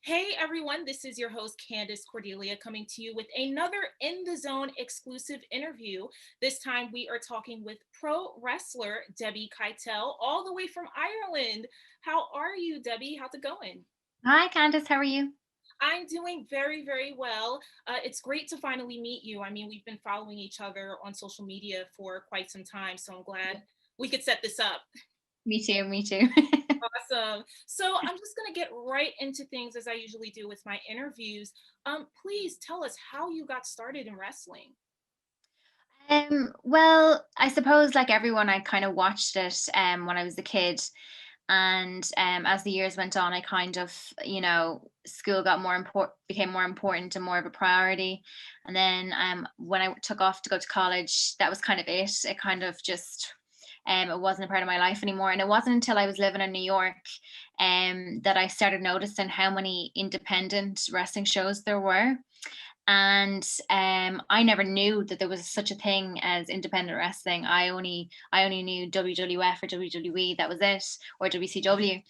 Hey everyone, this is your host Candice Cordelia coming to you with another In the Zone exclusive interview. This time we are talking with pro wrestler Debbie Keitel, all the way from Ireland. How are you, Debbie? How's it going? Hi, Candice. How are you? I'm doing very, very well. It's great to finally meet you. I mean, we've been following each other on social media for quite some time, so I'm glad we could set this up. Me too. Me too. Awesome. So I'm just going to get right into things as I usually do with my interviews. Please tell us how you got started in wrestling. well, I suppose like everyone, I kind of watched it when I was a kid, and as the years went on, I kind of, school got more important, became more important and more of a priority. And then when I took off to go to college, that was kind of it. It kind of just it wasn't a part of my life anymore. And it wasn't until I was living in New York that I started noticing how many independent wrestling shows there were. And I never knew that there was such a thing as independent wrestling. I only knew WWF or WWE, that was it, or WCW.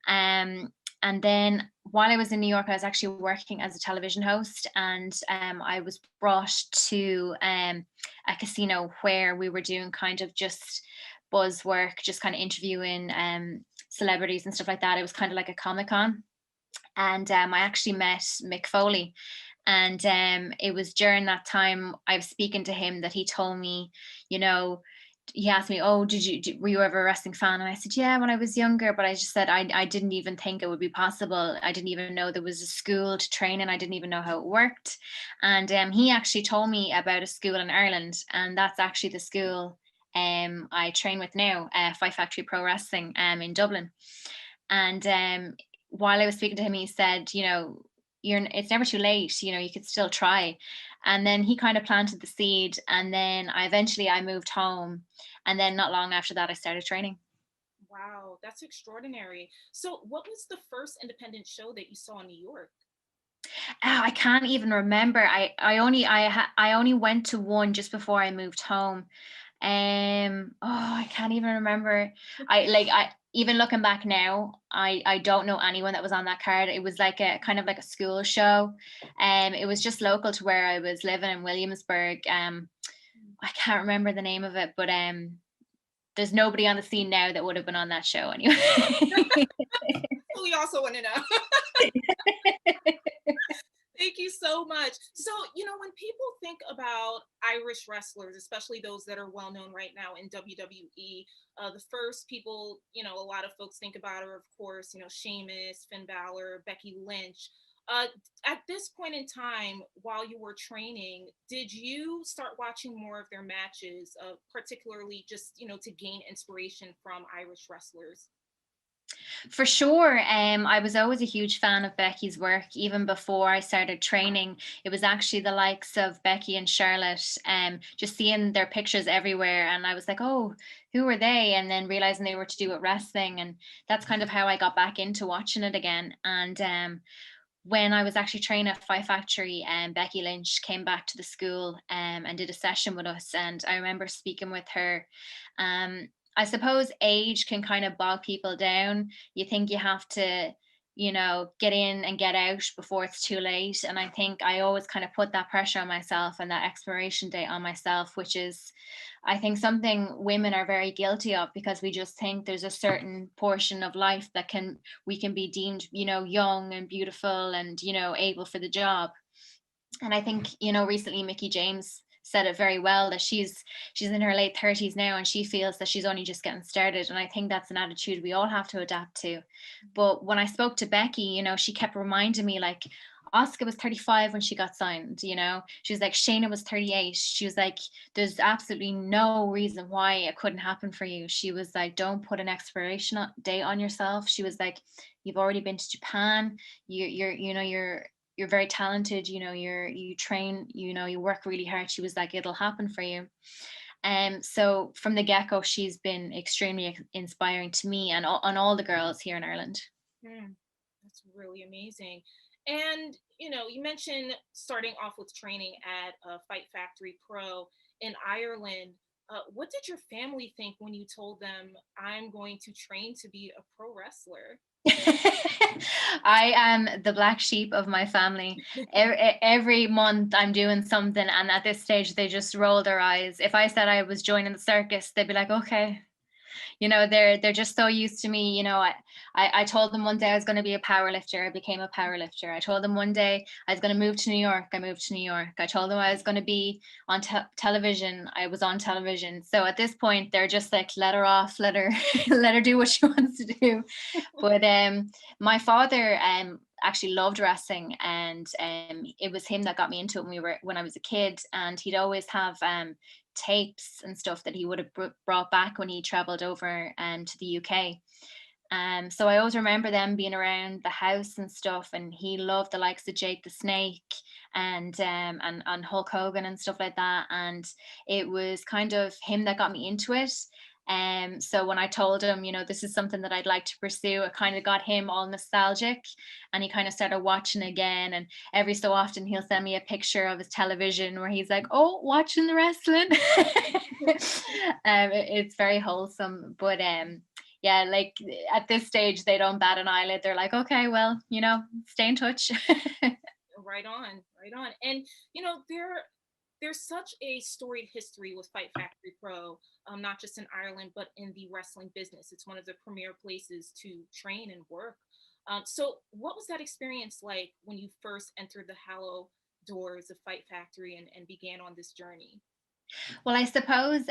Um, and then while I was in New York, I was actually working as a television host, and I was brought to a casino where we were doing kind of just buzz work, just kind of interviewing celebrities and stuff like that. It was kind of like a Comic Con, and I actually met Mick Foley. And it was during that time I was speaking to him that he told me, you know, he asked me, "Oh, were you ever a wrestling fan?" And I said, "Yeah, when I was younger." But I just said I didn't even think it would be possible. I didn't even know there was a school to train in. I didn't even know how it worked. And he actually told me about a school in Ireland, and that's actually the school I train with now, Fight Factory Pro Wrestling in Dublin. And while I was speaking to him, he said, it's never too late. You could still try. And then he kind of planted the seed. And then I moved home. And then not long after that, I started training. Wow, that's extraordinary. So, what was the first independent show that you saw in New York? Oh, I can't even remember. I only went to one just before I moved home. I can't even remember. I even looking back now, I don't know anyone that was on that card. It was like a kind of like a school show. It was just local to where I was living in Williamsburg. I can't remember the name of it, but there's nobody on the scene now that would have been on that show anyway. We also want to know. Thank you so much. So, when people think about Irish wrestlers, especially those that are well known right now in WWE, the first people, a lot of folks think about are, of course, Sheamus, Finn Balor, Becky Lynch. Uh, at this point in time, while you were training, did you start watching more of their matches, particularly just, to gain inspiration from Irish wrestlers? For sure. I was always a huge fan of Becky's work, even before I started training. It was actually the likes of Becky and Charlotte, just seeing their pictures everywhere. And I was like, oh, who are they? And then realizing they were to do with wrestling. And that's kind of how I got back into watching it again. And when I was actually training at Fight Factory, Becky Lynch came back to the school and did a session with us. And I remember speaking with her. I suppose age can kind of bog people down. You think you have to, get in and get out before it's too late. And I think I always kind of put that pressure on myself and that expiration date on myself, which is, I think, something women are very guilty of, because we just think there's a certain portion of life that we can be deemed, young and beautiful and, able for the job. And I think, recently Mickey James said it very well, that she's in her late 30s now, and she feels that she's only just getting started. And I think that's an attitude we all have to adapt to. But when I spoke to Becky, she kept reminding me, like, Oscar was 35 when she got signed. She was like, Shayna was 38. She was like, there's absolutely no reason why it couldn't happen for you. She was like, don't put an expiration date on yourself. She was like, you've already been to Japan. You're very talented. You train, you work really hard. She was like, it'll happen for you. So from the get-go, she's been extremely inspiring to me and all the girls here in Ireland. Hmm, that's really amazing. And, you mentioned starting off with training at Fight Factory Pro in Ireland. What did your family think when you told them, I'm going to train to be a pro wrestler? I am the black sheep of my family. Every month I'm doing something, and at this stage they just roll their eyes. If I said I was joining the circus, they'd be like, okay. They're just so used to me. I told them one day I was going to be a power lifter. I became a power lifter. I told them one day I was going to move to New York. I moved to New York. I told them I was going to be on television. I was on television. So at this point they're just like, let her off, let her let her do what she wants to do. But my father actually loved wrestling, and it was him that got me into it when I was a kid, and he'd always have tapes and stuff that he would have brought back when he traveled over to the UK. So I always remember them being around the house and stuff, and he loved the likes of Jake the Snake and Hulk Hogan and stuff like that. And it was kind of him that got me into it. So when I told him, this is something that I'd like to pursue, it kind of got him all nostalgic, and he kind of started watching again. And every so often he'll send me a picture of his television where he's like, oh, watching the wrestling. It's very wholesome. But yeah, like at this stage they don't bat an eyelid. They're like, okay, well, stay in touch. Right on, right on. And there's such a storied history with Fight Factory Pro, not just in Ireland, but in the wrestling business. It's one of the premier places to train and work. So, what was that experience like when you first entered the hallowed doors of Fight Factory and began on this journey? Well, I suppose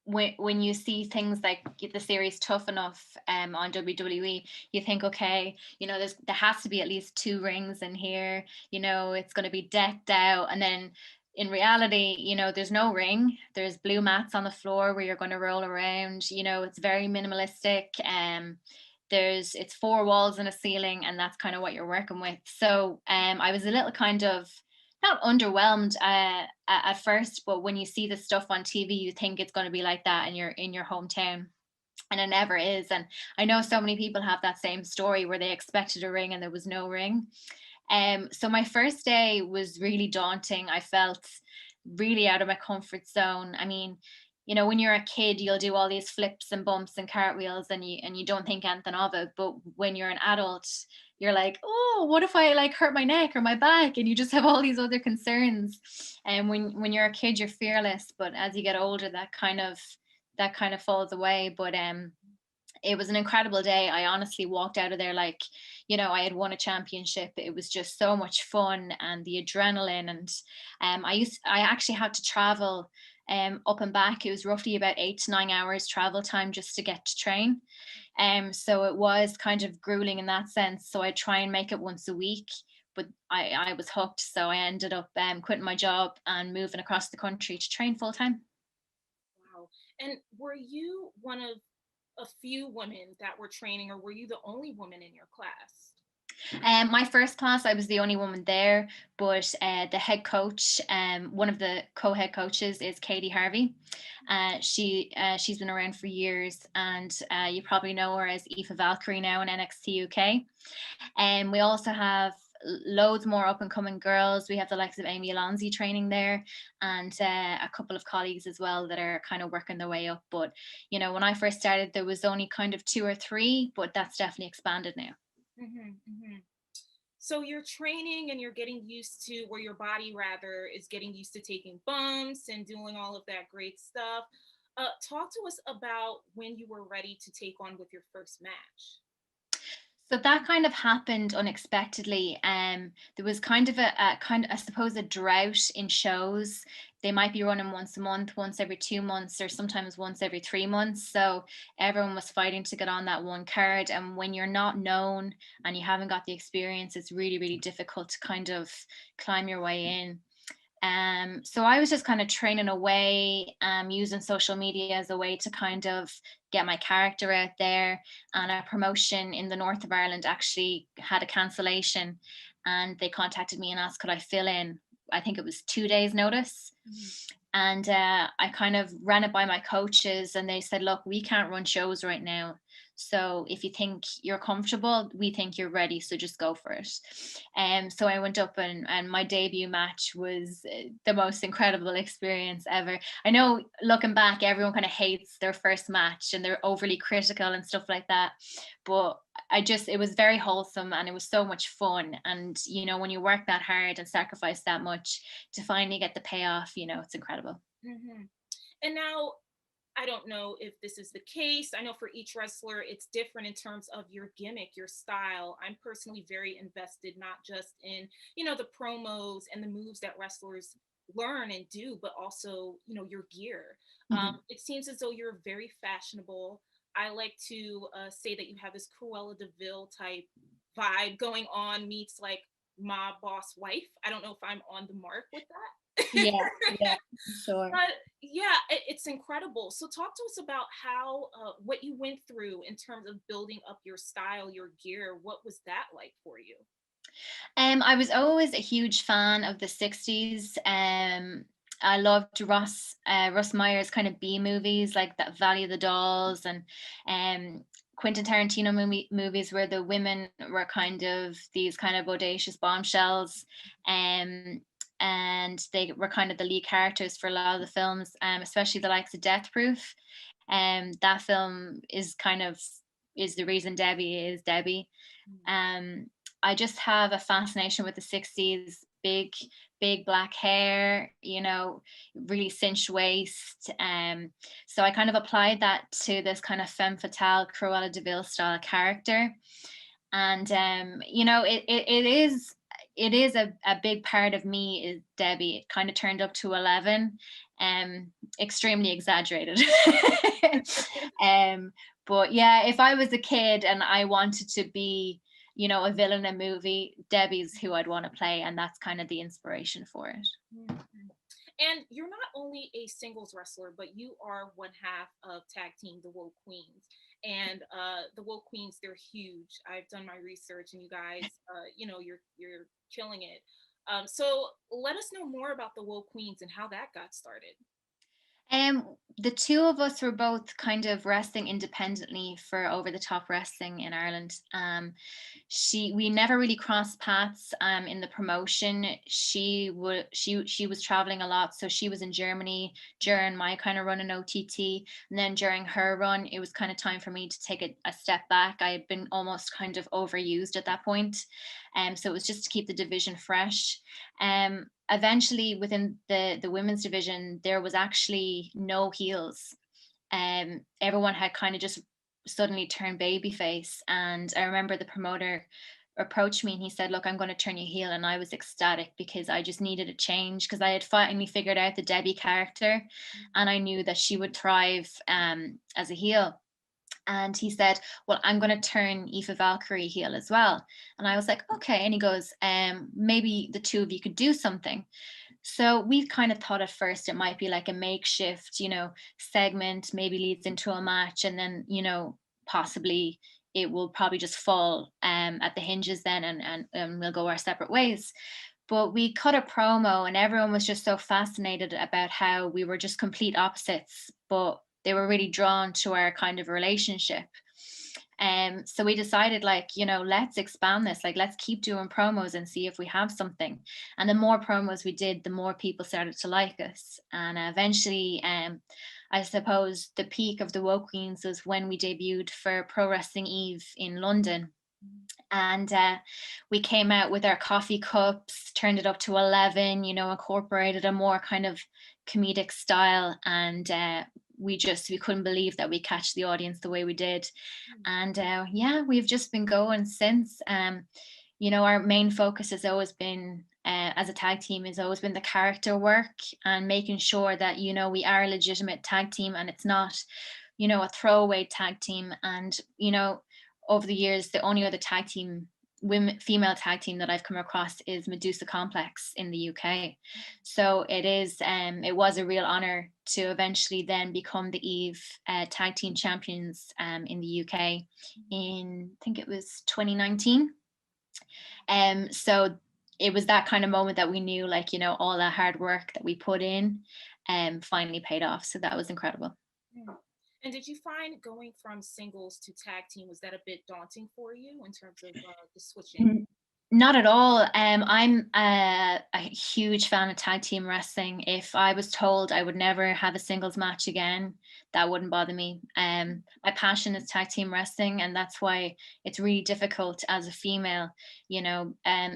when you see things like the series Tough Enough on WWE, you think, okay, there has to be at least two rings in here. It's going to be decked out, and then in reality, there's no ring. There's blue mats on the floor where you're going to roll around. It's very minimalistic. It's four walls and a ceiling, and that's kind of what you're working with. So I was a little kind of not underwhelmed at first, but when you see the stuff on TV, you think it's going to be like that in your hometown, and it never is. And I know so many people have that same story where they expected a ring and there was no ring. So my first day was really daunting. I felt really out of my comfort zone. I mean, when you're a kid, you'll do all these flips and bumps and cartwheels, and you don't think anything of it. But when you're an adult, you're like, oh, what if I like hurt my neck or my back? And you just have all these other concerns. And when you're a kid, you're fearless. But as you get older, that kind of falls away. But it was an incredible day. I honestly walked out of there like, I had won a championship. It was just so much fun, and the adrenaline. And I actually had to travel up and back. It was roughly about 8 to 9 hours travel time just to get to train. So it was kind of grueling in that sense. So I try and make it once a week, but I was hooked. So I ended up quitting my job and moving across the country to train full time. Wow. And were you one of a few women that were training, or were you the only woman in your class? My first class, I was the only woman there, but the head coach, one of the co-head coaches, is Katie Harvey. She's been around for years, and you probably know her as Aoife Valkyrie now in NXT UK. And we also have loads more up and coming girls. We have the likes of Amy Alonzi training there, and a couple of colleagues as well that are kind of working their way up. But when I first started, there was only kind of two or three, but that's definitely expanded now. Hmm, hmm. So you're training and you're getting used to, where your body rather is getting used to taking bumps and doing all of that great stuff. Talk to us about when you were ready to take on with your first match. So that kind of happened unexpectedly. There was kind of a kind of, I suppose, a drought in shows. They might be running once a month, once every 2 months, or sometimes once every 3 months. So everyone was fighting to get on that one card. And when you're not known and you haven't got the experience, it's really, really difficult to kind of climb your way in. So I was just kind of training away, using social media as a way to kind of get my character out there. And a promotion in the north of Ireland actually had a cancellation, and they contacted me and asked could I fill in. I think it was 2 days notice. Mhm. And I kind of ran it by my coaches, and they said, look, we can't run shows right now. So if you think you're comfortable, we think you're ready, so just go for it. So I went up, and my debut match was the most incredible experience ever. I know looking back, everyone kind of hates their first match and they're overly critical and stuff like that. But it was very wholesome and it was so much fun. And, when you work that hard and sacrifice that much to finally get the payoff, it's incredible. Mm-hmm. And now, I don't know if this is the case. I know for each wrestler, it's different in terms of your gimmick, your style. I'm personally very invested, not just in, the promos and the moves that wrestlers learn and do, but also, your gear. Mm-hmm. It seems as though you're very fashionable. I like to say that you have this Cruella de Vil type vibe going on, meets like mob boss wife. I don't know if I'm on the mark with that. Yeah, yeah, sure. But yeah, it's incredible. So talk to us about how what you went through in terms of building up your style, your gear. What was that like for you? I was always a huge fan of the 60s. I loved Russ Meyer's kind of B movies, like that Valley of the Dolls, and Quentin Tarantino movies where the women were kind of these kind of audacious bombshells. And they were kind of the lead characters for a lot of the films, especially the likes of Death Proof. That film is the reason Debbie is Debbie. Um, I just have a fascination with the 60s, big black hair, really cinched waist. So I kind of applied that to this kind of femme fatale Cruella de Vil style character. And it is a big part of me is Debbie. It kind of turned up to 11, extremely exaggerated. But yeah, if I was a kid and I wanted to be, a villain in a movie, Debbie's who I'd want to play, and that's kind of the inspiration for it. Mm-hmm. And you're not only a singles wrestler, but you are one half of tag team the Woke Queens. And the Woke Queens, they're huge. I've done my research, and you guys, you're killing it. So let us know more about the Woke Queens and how that got started. The two of us were both kind of wrestling independently for Over the Top Wrestling in Ireland. We never really crossed paths in the promotion. She was traveling a lot, so she was in Germany during my kind of run in OTT, and then during her run, it was kind of time for me to take a step back. I had been almost kind of overused at that point, so it was just to keep the division fresh. Eventually, within the women's division, there was actually no heels. Everyone had kind of just suddenly turned babyface, and I remember the promoter approached me and he said, "Look, I'm going to turn you heel," and I was ecstatic because I just needed a change, because I had finally figured out the Debbie character, and I knew that she would thrive as a heel. And he said, "Well, I'm going to turn Aoife Valkyrie heel as well." And I was like, "Okay." And he goes, "Maybe the two of you could do something." So we kind of thought at first it might be like a makeshift, segment, maybe leads into a match, and then, possibly it will probably just fall at the hinges then, and we'll go our separate ways. But we cut a promo and everyone was just so fascinated about how we were just complete opposites, but they were really drawn to our kind of relationship. So we decided, like, let's expand this, like, let's keep doing promos and see if we have something. And the more promos we did, the more people started to like us. And eventually, I suppose the peak of the Woke Queens was when we debuted for Pro Wrestling Eve in London. And we came out with our coffee cups, turned it up to 11, incorporated a more kind of comedic style. And we couldn't believe that we catch the audience the way we did. And yeah, we've just been going since. Our main focus has always been, as a tag team, has always been the character work and making sure that, we are a legitimate tag team and it's not, a throwaway tag team. And, over the years, the only other female tag team that I've come across is Medusa Complex in the UK. So it was a real honor to eventually then become the Eve tag team champions in the UK in, I think it was 2019. So it was that kind of moment that we knew, like, all that hard work that we put in finally paid off. So that was incredible. And did you find going from singles to tag team, was that a bit daunting for you in terms of the switching? Not at all. I'm a huge fan of tag team wrestling. If I was told I would never have a singles match again, that wouldn't bother me. My passion is tag team wrestling, and that's why it's really difficult as a female,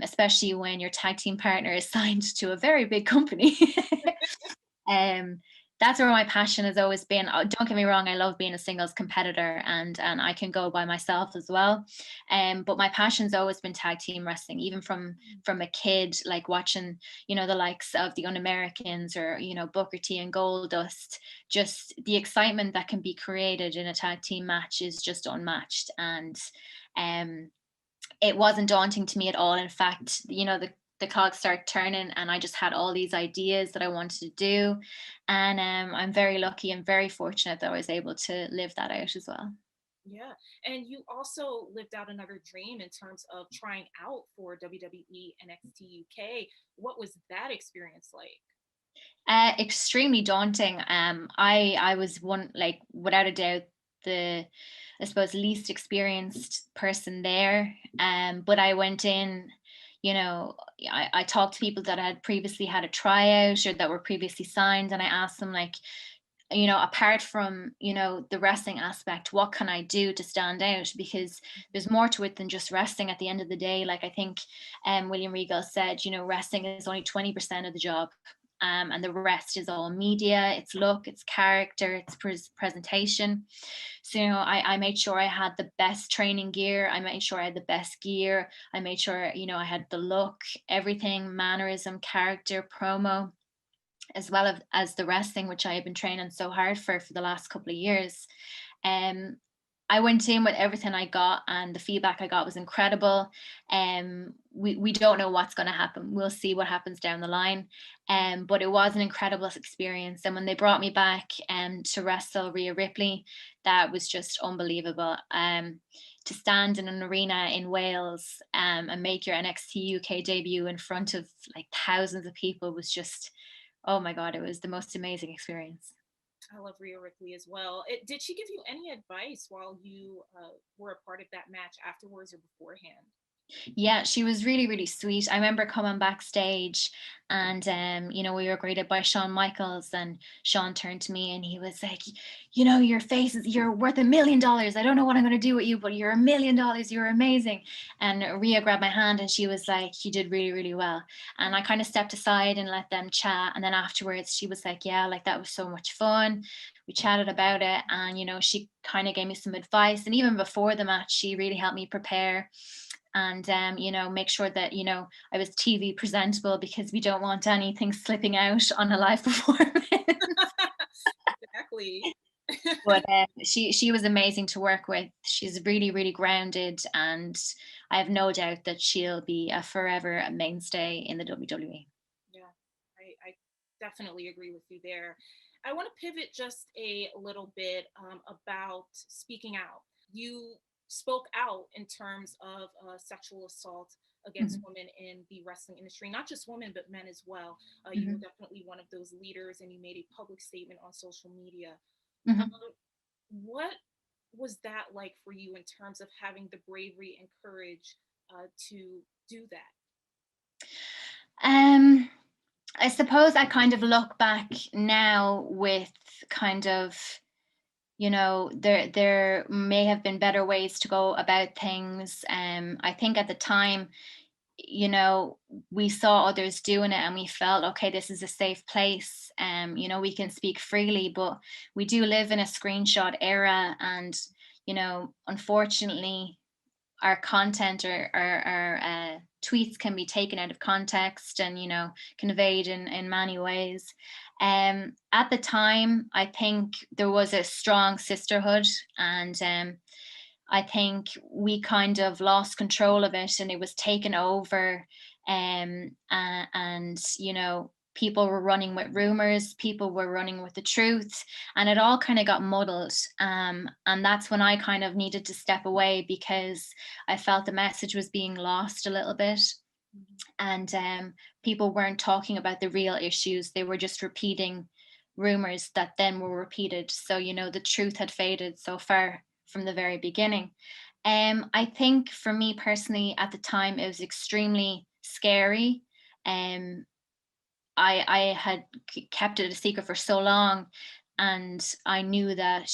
especially when your tag team partner is signed to a very big company. um, that's where my passion has always been. Don't get me wrong, I love being a singles competitor, and I can go by myself as well. But my passion's always been tag team wrestling, even from a kid, like watching, the likes of the Un-Americans, or, Booker T and Goldust. Just the excitement that can be created in a tag team match is just unmatched. And um it wasn't daunting to me at all. In fact, the cogs start turning, and I just had all these ideas that I wanted to do. And I'm very lucky and very fortunate that I was able to live that out as well. Yeah. And you also lived out another dream in terms of trying out for WWE NXT UK. What was that experience like? Extremely daunting. I was one, like, without a doubt, the, I suppose, least experienced person there. But I went in, I talked to people that had previously had a tryout or that were previously signed, and I asked them, like, apart from, the wrestling aspect, what can I do to stand out? Because there's more to it than just wrestling at the end of the day. Like, I think William Regal said, wrestling is only 20% of the job. And the rest is all media, it's look, it's character, it's presentation. So, I made sure I had the best training gear. I made sure I had the best gear. I made sure, I had the look, everything, mannerism, character, promo, as well as the wrestling, which I have been training so hard for the last couple of years. Um, I went in with everything I got, and the feedback I got was incredible. We don't know what's going to happen. We'll see what happens down the line. But it was an incredible experience. And when they brought me back to wrestle Rhea Ripley, that was just unbelievable. To stand in an arena in Wales and make your NXT UK debut in front of like thousands of people was just, oh my God, it was the most amazing experience. I love Rhea Ripley as well. Did she give you any advice while you were a part of that match afterwards or beforehand? Yeah, she was really, really sweet. I remember coming backstage, and we were greeted by Shawn Michaels, and Shawn turned to me and he was like, your face is, you're worth $1 million. I don't know what I'm gonna do with you, but you're $1 million, you're amazing. And Rhea grabbed my hand and she was like, you did really, really well. And I kind of stepped aside and let them chat. And then afterwards she was like, yeah, like that was so much fun. We chatted about it, and she kind of gave me some advice. And even before the match, she really helped me prepare, and make sure that I was TV presentable, because we don't want anything slipping out on a live performance. Exactly. But she was amazing to work with. She's really, really grounded, and I have no doubt that she'll be a forever mainstay in the WWE. Yeah, I definitely agree with you there. I want to pivot just a little bit about speaking out. You spoke out in terms of sexual assault against Mhm, women in the wrestling industry, not just women, but men as well. You were mhm, definitely one of those leaders, and you made a public statement on social media. mhm. Um, what was that like for you in terms of having the bravery and courage to do that? um I suppose I kind of look back now with kind of, there may have been better ways to go about things. I think at the time, you know we saw others doing it, and we felt, okay, this is a safe place. We can speak freely, but we do live in a screenshot era, and unfortunately our content, or our tweets, can be taken out of context and conveyed in many ways. At the time, I think there was a strong sisterhood, and I think we kind of lost control of it, and it was taken over. And people were running with rumors, people were running with the truth, and it all kind of got muddled. And that's when I kind of needed to step away, because I felt the message was being lost a little bit. Mhm. And people weren't talking about the real issues, they were just repeating rumors that then were repeated. So, the truth had faded so far from the very beginning. I think for me personally at the time, it was extremely scary. Um, I had kept it a secret for so long, and I knew that,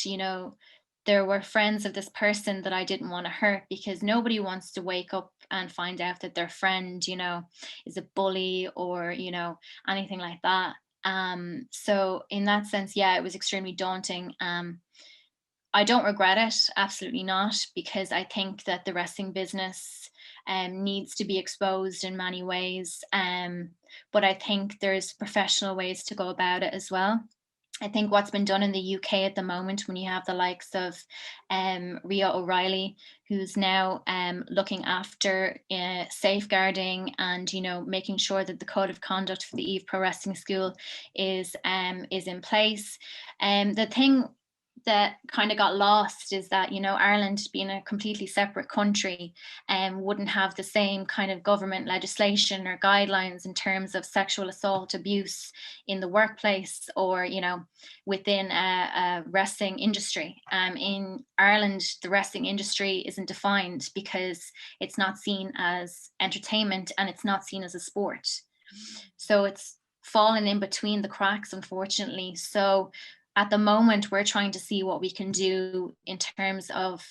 there were friends of this person that I didn't want to hurt, because nobody wants to wake up and find out that their friend, is a bully, or, anything like that. So in that sense, yeah, it was extremely daunting. I don't regret it, absolutely not, because I think that the wrestling business needs to be exposed in many ways. But I think there's professional ways to go about it as well. I think what's been done in the UK at the moment, when you have the likes of Rhea O'Reilly, who's now looking after safeguarding and, making sure that the code of conduct for the Eve Pro Wrestling School is in place. The thing that kind of got lost is that, Ireland being a completely separate country wouldn't have the same kind of government legislation or guidelines in terms of sexual assault, abuse in the workplace, or, within a wrestling industry. In Ireland, the wrestling industry isn't defined because it's not seen as entertainment and it's not seen as a sport. So it's fallen in between the cracks, unfortunately. So at the moment, we're trying to see what we can do in terms of,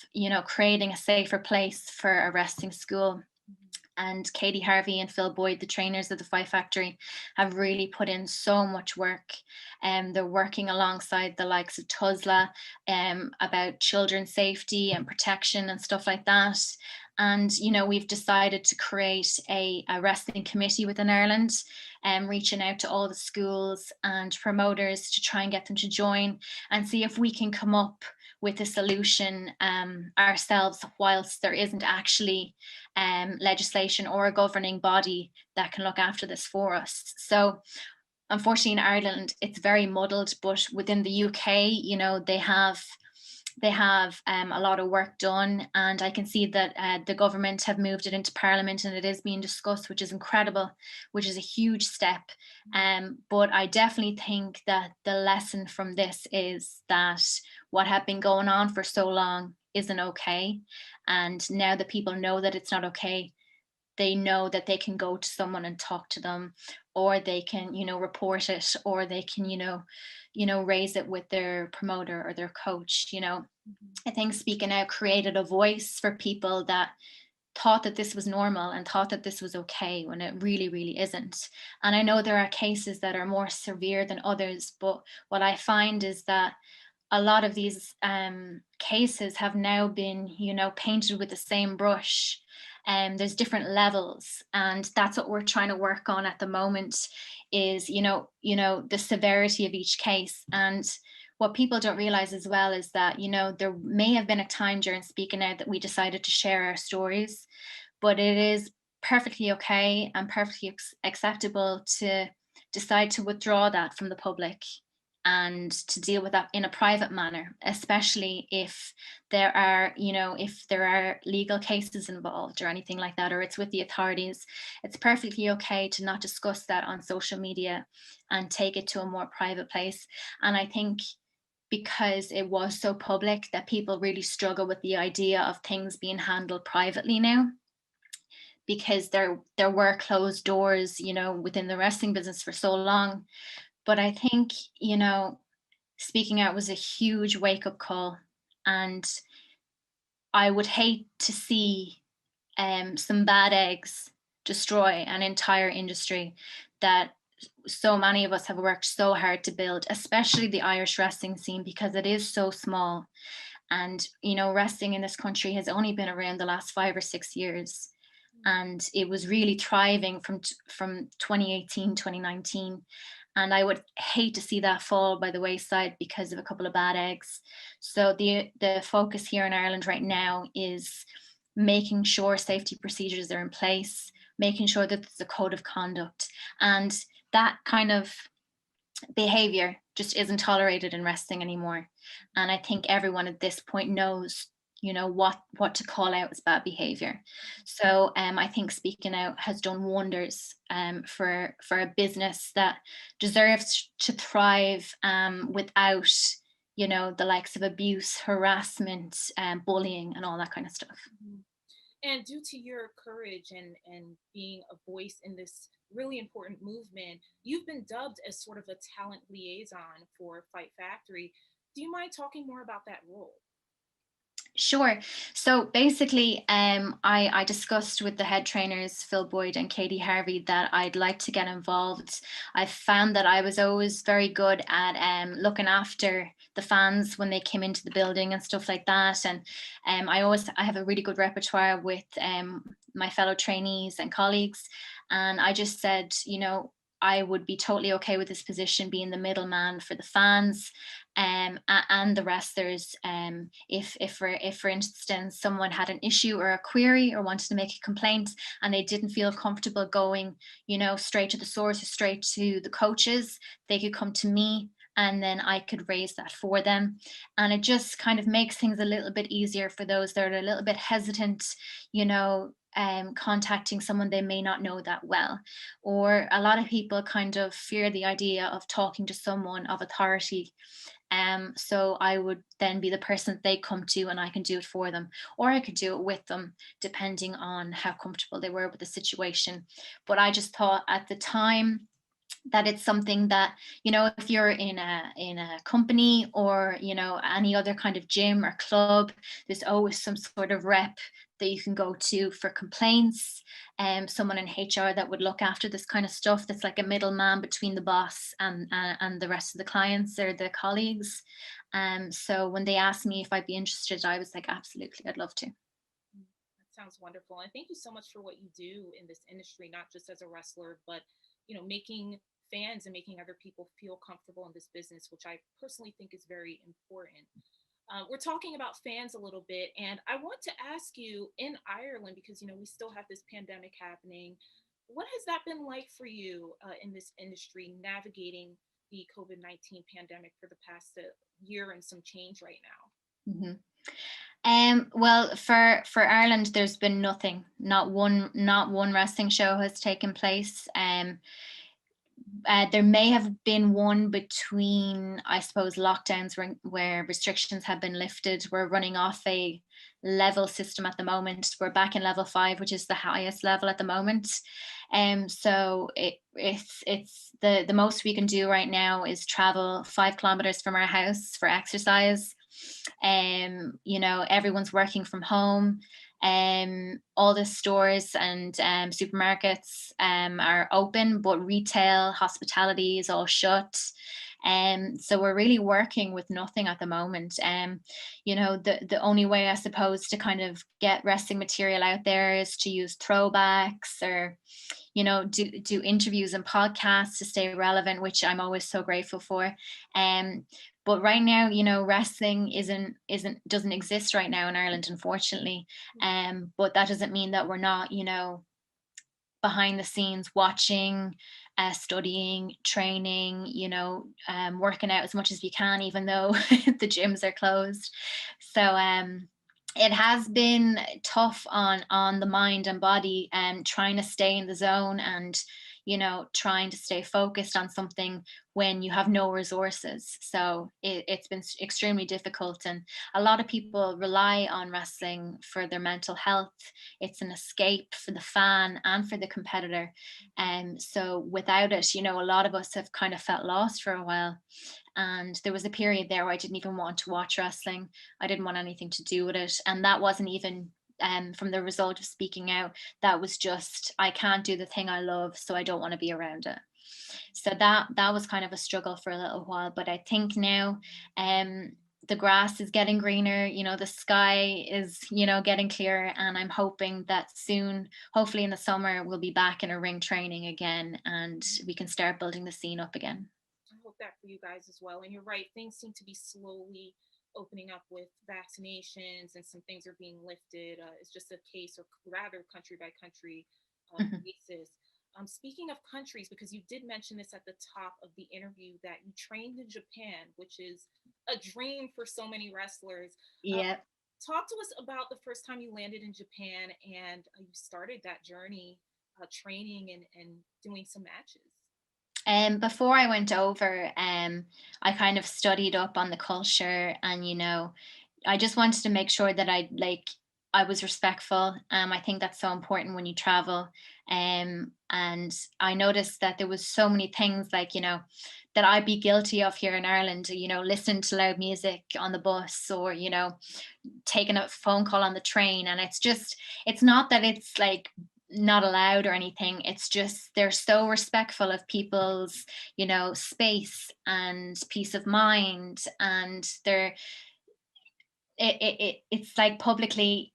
creating a safer place for a wrestling school. And Katie Harvey and Phil Boyd, the trainers of the Fight Factory, have really put in so much work. They're working alongside the likes of Tuzla about children's safety and protection and stuff like that. And, we've decided to create a wrestling committee within Ireland, reaching out to all the schools and promoters to try and get them to join and see if we can come up with a solution ourselves, whilst there isn't actually legislation or a governing body that can look after this for us. So unfortunately in Ireland, it's very muddled, but within the UK, they have a lot of work done, and I can see that the government have moved it into Parliament and it is being discussed, which is incredible, which is a huge step. But I definitely think that the lesson from this is that what had been going on for so long isn't okay, and now that people know that it's not okay, they know that they can go to someone and talk to them, or they can, report it, or they can, raise it with their promoter or their coach. I think speaking out created a voice for people that thought that this was normal and thought that this was okay, when it really, really isn't. And I know there are cases that are more severe than others, but what I find is that a lot of these cases have now been, painted with the same brush. And there's different levels, and that's what we're trying to work on at the moment, is, the severity of each case. And what people don't realize as well is that, there may have been a time during Speaking Out that we decided to share our stories, but it is perfectly okay and perfectly acceptable to decide to withdraw that from the public and to deal with that in a private manner, especially if there are, if there are legal cases involved or anything like that, or it's with the authorities. It's perfectly okay to not discuss that on social media and take it to a more private place. And I think because it was so public, that people really struggle with the idea of things being handled privately now, because there were closed doors, within the wrestling business for so long. But I think, Speaking Out was a huge wake up call. And I would hate to see some bad eggs destroy an entire industry that so many of us have worked so hard to build, especially the Irish wrestling scene, because it is so small. And, wrestling in this country has only been around the last 5 or 6 years. And it was really thriving from 2018, 2019. And I would hate to see that fall by the wayside because of a couple of bad eggs. So the focus here in Ireland right now is making sure safety procedures are in place, making sure that there's a code of conduct, and that kind of behavior just isn't tolerated in wrestling anymore. And I think everyone at this point knows, what to call out as bad behavior. So I think speaking out has done wonders for a business that deserves to thrive without the likes of abuse, harassment, bullying, and all that kind of stuff. Mhm. And due to your courage and being a voice in this really important movement, you've been dubbed as sort of a talent liaison for Fight Factory. Do you mind talking more about that role? Sure. So basically, I discussed with the head trainers, Phil Boyd and Katie Harvey, that I'd like to get involved. I found that I was always very good at looking after the fans when they came into the building and stuff like that. And I have a really good repertoire with my fellow trainees and colleagues. And I just said, I would be totally okay with this position, being the middleman for the fans and the wrestlers. If for instance someone had an issue or a query or wanted to make a complaint and they didn't feel comfortable going, straight to the source or straight to the coaches, they could come to me and then I could raise that for them. And it just kind of makes things a little bit easier for those that are a little bit hesitant, contacting someone they may not know that well. Or a lot of people kind of fear the idea of talking to someone of authority. So I would then be the person that they come to and I can do it for them, or I could do it with them, depending on how comfortable they were with the situation. But I just thought at the time that it's something that, if you're in a company or any other kind of gym or club, there's always some sort of rep that you can go to for complaints, someone in HR that would look after this kind of stuff, that's like a middleman between the boss and the rest of the clients or the colleagues. So when they asked me if I'd be interested, I was like, absolutely, I'd love to. Mm, that sounds wonderful. And thank you so much for what you do in this industry, not just as a wrestler, but making fans and making other people feel comfortable in this business, which I personally think is very important. We're talking about fans a little bit, and I want to ask you, in Ireland, because we still have this pandemic happening. What has that been like for you in this industry, navigating the COVID-19 pandemic for the past year and some change right now? Mhm. Well, for Ireland, there's been nothing. Not one wrestling show has taken place. There may have been one between, I suppose, lockdowns where restrictions have been lifted. We're running off a level system at the moment. We're back in level 5, which is the highest level at the moment. So it's the most we can do right now is travel 5 kilometers from our house for exercise. Everyone's working from home. All the stores and supermarkets are open, but retail, hospitality is all shut. So we're really working with nothing at the moment. The only way, I suppose, to kind of get wrestling material out there is to use throwbacks or do interviews and podcasts to stay relevant, which I'm always so grateful for. But right now, wrestling doesn't exist right now in Ireland, unfortunately. But that doesn't mean that we're not, behind the scenes watching, studying, training, working out as much as we can, even though the gyms are closed. So it has been tough on the mind and body, and trying to stay in the zone and trying to stay focused on something when you have no resources. So it's been extremely difficult, and a lot of people rely on wrestling for their mental health. It's an escape for the fan and for the competitor, and so without it, a lot of us have kind of felt lost for a while. And there was a period there where I didn't even want to watch wrestling. I didn't want anything to do with it. And that wasn't even from the result of speaking out. That was just, I can't do the thing I love, so I don't want to be around it. So that was kind of a struggle for a little while. But I think now the grass is getting greener, the sky is, getting clearer. And I'm hoping that soon, hopefully in the summer, we'll be back in a ring training again and we can start building the scene up again. I hope that for you guys as well. And you're right, things seem to be slowly opening up with vaccinations, and some things are being lifted. It's just a case, or rather, country by country Mhm. basis. Speaking of countries, because you did mention this at the top of the interview, that you trained in Japan, which is a dream for so many wrestlers. Uh, Yeah. talk to us about the first time you landed in Japan and you started that journey, training and doing some matches. Before I went over, I kind of studied up on the culture, and I just wanted to make sure that I was respectful. I think that's so important when you travel. And I noticed that there was so many things that I'd be guilty of here in Ireland. Listening to loud music on the bus, or taking a phone call on the train, and it's not that it's like not allowed or anything. It's just they're so respectful of people's space and peace of mind, and it's like publicly,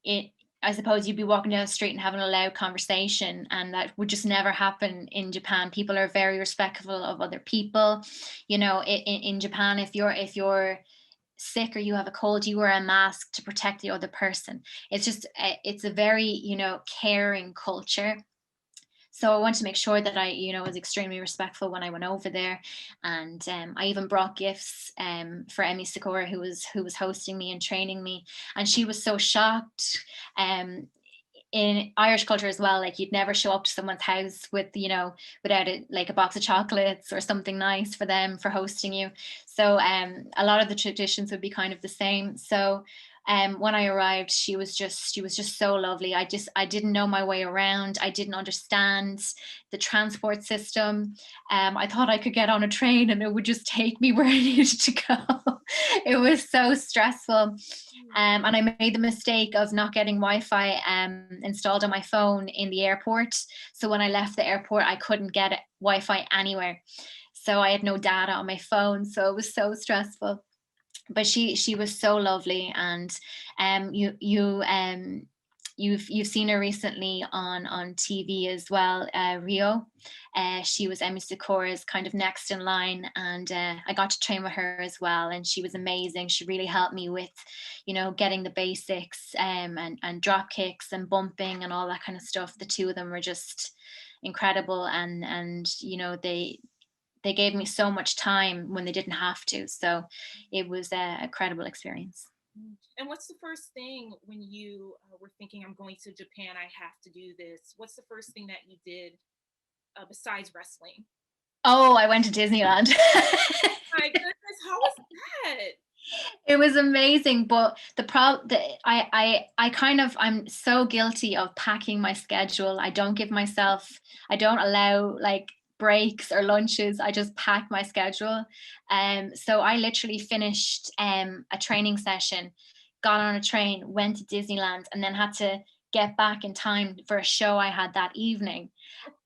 I suppose you'd be walking down the street and having a loud conversation, and that would just never happen in Japan. People are very respectful of other people. In Japan, if you're sick or you have a cold, you wear a mask to protect the other person. It's a very caring culture. So I wanted to make sure that I was extremely respectful when I went over there. And I even brought gifts for Emmy Sakura, who was hosting me and training me, and she was so shocked. In Irish culture as well, like you'd never show up to someone's house without a box of chocolates or something nice for them for hosting you. So a lot of the traditions would be kind of the same. So when I arrived, she was just so lovely. I didn't know my way around. I didn't understand the transport system. I thought I could get on a train and it would just take me where I needed to go. It was so stressful. And I made the mistake of not getting Wi-Fi installed on my phone in the airport. So when I left the airport, I couldn't get Wi-Fi anywhere. So I had no data on my phone. So it was so stressful. But she was so lovely. And you've seen her recently on TV as well, Rio. She was Emmy Sakura's kind of next in line, and I got to train with her as well, and she was amazing. She really helped me with getting the basics, and drop kicks and bumping and all that kind of stuff. The two of them were just incredible, and they gave me so much time when they didn't have to. So it was a credible experience. And what's the first thing when you were thinking, I'm going to Japan, I have to do this? What's the first thing that you did besides wrestling? Oh, I went to Disneyland. My goodness, how was that? It was amazing, but I'm so guilty of packing my schedule. I don't allow like breaks or lunches. I just pack my schedule. So I literally finished a training session, got on a train, went to Disneyland, and then had to get back in time for a show I had that evening.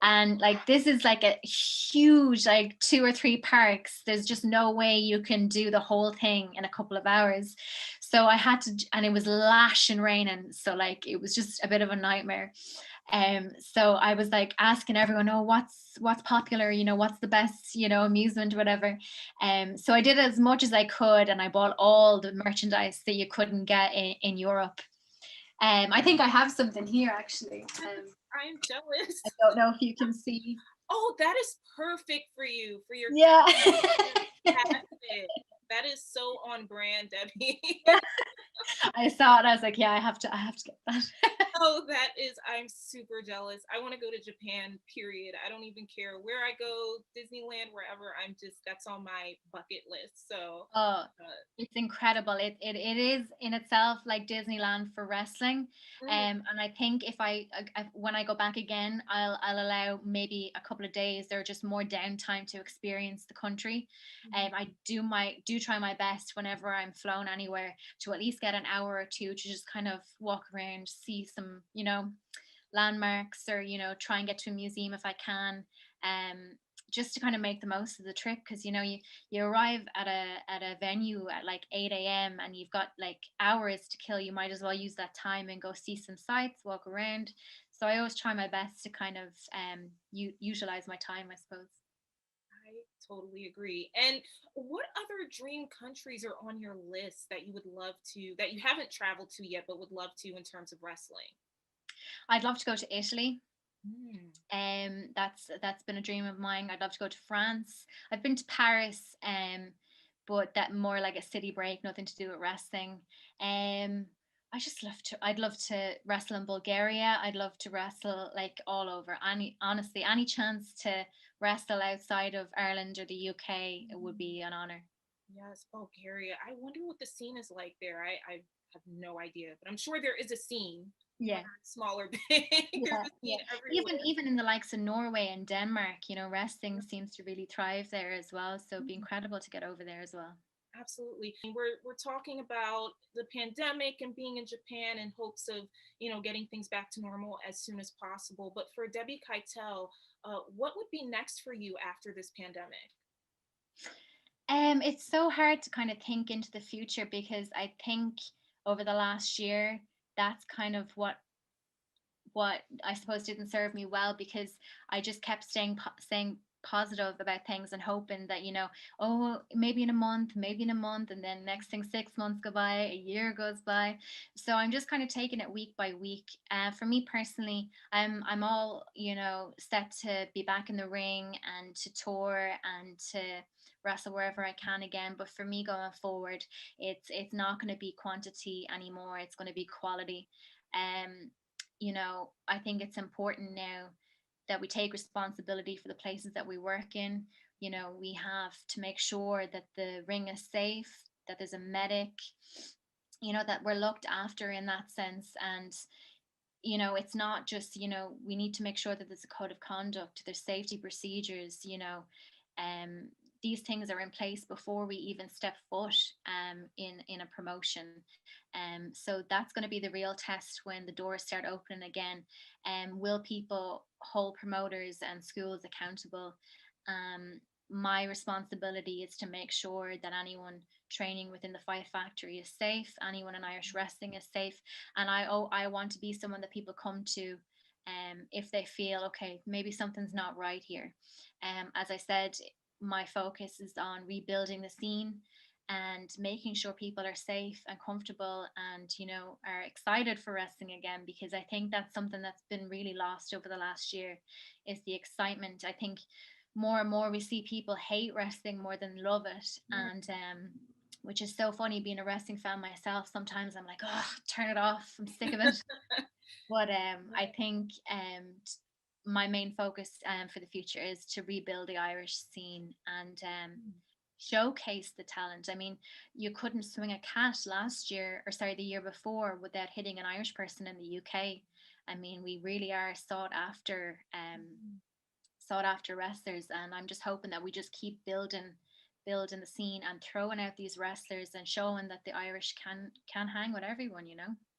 And like this is like a huge, like 2 or 3 parks. There's just no way you can do the whole thing in a couple of hours. So I had to, and it was lashing raining, so like it was just a bit of a nightmare. So I was like asking everyone, oh, what's popular, what's the best amusement, whatever. So I did as much as I could, and I bought all the merchandise that you couldn't get in Europe. I think I have something here actually. I'm jealous. I don't know if you can see. Oh, that is perfect for you, for your Yeah. fantastic. That is so on brand, Debbie. I saw it. I was like, yeah, I have to get that. Oh, that is, I'm super jealous. I want to go to Japan, period. I don't even care where I go, Disneyland, wherever. That's on my bucket list. So, Oh, it's incredible. It is in itself like Disneyland for wrestling. mm, And I think when I go back again, I'll allow maybe a couple of days or just more downtime to experience the country. I do try my best whenever I'm flown anywhere to at least get an hour or two to just kind of walk around, see some, landmarks, or try and get to a museum if I can. Just to kind of make the most of the trip, because you arrive at a venue at like 8 a.m. and you've got like hours to kill. You might as well use that time and go see some sights, walk around. So I always try my best to kind of utilize my time, I suppose. I totally agree. And what other dream countries are on your list that you would love to, that you haven't traveled to yet, but would love to in terms of wrestling? I'd love to go to Italy. Mm. That's been a dream of mine. I'd love to go to France. I've been to Paris, but that more like a city break, nothing to do with wrestling. Um, I'd love to wrestle in Bulgaria. I'd love to wrestle like all over. Honestly, any chance to wrestle outside of Ireland or the UK, it would Mhm. be an honor. Yes, Bulgaria. I wonder what the scene is like there. I have no idea, but I'm sure there is a scene, Yeah. whether it's small or big. There's Yeah, a yeah. scene everywhere. Even in the likes of Norway and Denmark, wrestling Yeah, seems to really thrive there as well. So it'd be mhm, incredible to get over there as well. absolutely. And we're talking about the pandemic and being in Japan in hopes of, getting things back to normal as soon as possible. But for Debbie Keitel, what would be next for you after this pandemic? It's so hard to kind of think into the future because I think over the last year, that's kind of what I suppose didn't serve me well because I just kept saying positive about things and hoping that oh, maybe in a month, and then next thing 6 months go by, a year goes by. So I'm just kind of taking it week by week. For me personally, I'm all set to be back in the ring and to tour and to wrestle wherever I can again. But for me going forward, it's not going to be quantity anymore. It's going to be quality. Um, I think it's important now that we take responsibility for the places that we work in. We have to make sure that the ring is safe, that there's a medic, that we're looked after in that sense. And it's not just, we need to make sure that there's a code of conduct, there's safety procedures, um, these things are in place before we even step foot in a promotion. So that's going to be the real test when the doors start opening again. Will people hold promoters and schools accountable? My responsibility is to make sure that anyone training within the Fight Factory is safe, anyone in Irish wrestling is safe, and I want to be someone that people come to if they feel okay, maybe something's not right here. As I said, my focus is on rebuilding the scene and making sure people are safe and comfortable and are excited for wrestling again, because I think that's something that's been really lost over the last year, is the excitement. I think more and more we see people hate wrestling more than love it. Mm. And which is so funny, being a wrestling fan myself. Sometimes I'm like, oh, turn it off, I'm sick of it. But I think my main focus for the future is to rebuild the Irish scene and showcase the talent. I mean, you couldn't swing a cat last year, or sorry, the year before, without hitting an Irish person in the UK. I mean, we really are sought after wrestlers, and I'm just hoping that we just keep building the scene and throwing out these wrestlers and showing that the Irish can hang with everyone.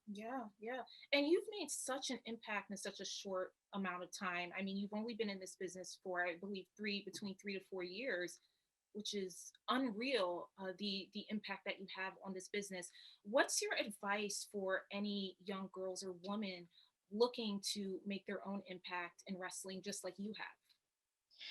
Yeah, yeah. And you've made such an impact in such a short amount of time. I mean, you've only been in this business for, I believe, between 3 to 4 years, which is unreal. The impact that you have on this business. What's your advice for any young girls or women looking to make their own impact in wrestling, just like you have?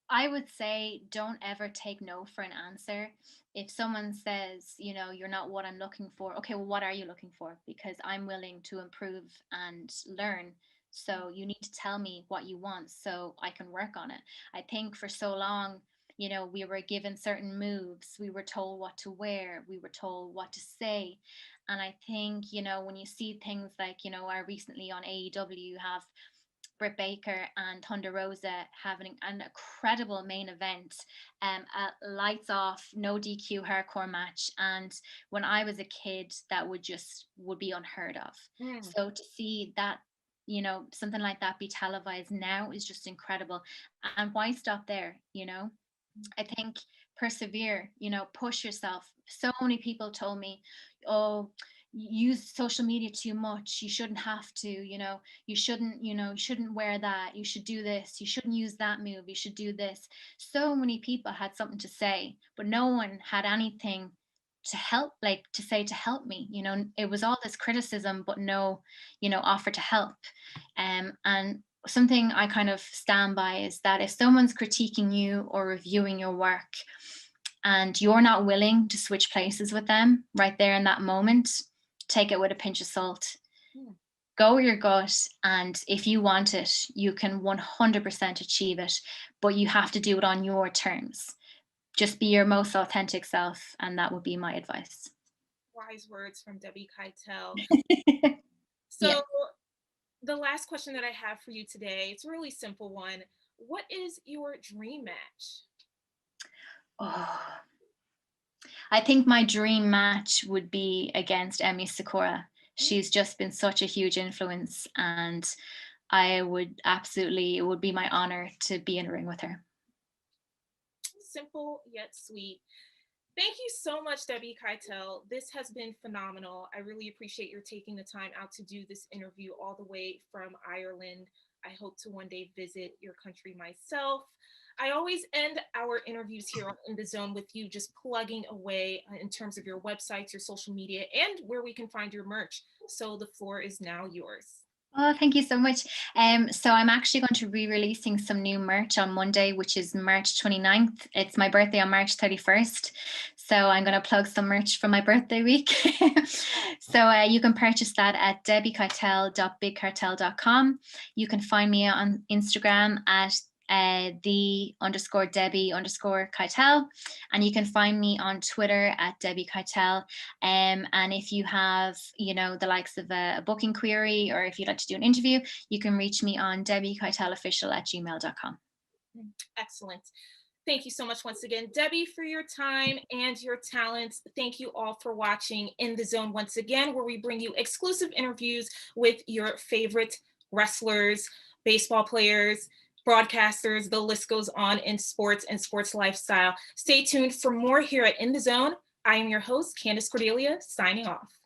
I would say don't ever take no for an answer. If someone says, you're not what I'm looking for, okay, well, what are you looking for? Because I'm willing to improve and learn. So you need to tell me what you want so I can work on it. I think for so long, we were given certain moves, we were told what to wear, we were told what to say. And I think, when you see things like, are recently on AEW, you have Britt Baker and Thunder Rosa having an incredible main event, a lights off, no DQ hardcore match. And when I was a kid, that would be unheard of. Mm. So to see that, something like that be televised now is just incredible. And why stop there? I think persevere, push yourself. So many people told me, oh, use social media too much. You shouldn't have to, you shouldn't wear that. You should do this. You shouldn't use that move. You should do this. So many people had something to say, but no one had anything to help, like to say to help me. It was all this criticism, but no, offer to help. And something I kind of stand by is that if someone's critiquing you or reviewing your work and you're not willing to switch places with them right there in that moment, take it with a pinch of salt. Mm. Go with your gut, and if you want it, you can 100% achieve it, but you have to do it on your terms. Just be your most authentic self, and that would be my advice. wise words from Debbie Keitel. So Yeah. the last question that I have for you today, it's a really simple one. What is your dream match? Oh, I think my dream match would be against Emi Sakura. She's just been such a huge influence, and it would be my honor to be in a ring with her. Simple yet sweet. Thank you so much, Debbie Keitel. This has been phenomenal. I really appreciate your taking the time out to do this interview all the way from Ireland. I hope to one day visit your country myself. I always end our interviews here on In the Zone with you just plugging away in terms of your websites, your social media, and where we can find your merch. So the floor is now yours. Oh, thank you so much. So I'm actually going to be releasing some new merch on Monday, which is March 29th. It's my birthday on March 31st. So I'm going to plug some merch for my birthday week. So you can purchase that at debbiekeitel.bigcartel.com. You can find me on Instagram at _Debbie_Keitel, and you can find me on Twitter at Debbie Keitel. And if you have, the likes of a booking query, or if you'd like to do an interview, you can reach me on debbiekeitelofficial@gmail.com. Excellent. Thank you so much once again, Debbie, for your time and your talents. Thank you all for watching In the Zone once again, where we bring you exclusive interviews with your favorite wrestlers, baseball players, broadcasters, the list goes on in sports and sports lifestyle. Stay tuned for more here at In the Zone. I am your host, Candice Cordelia, signing off.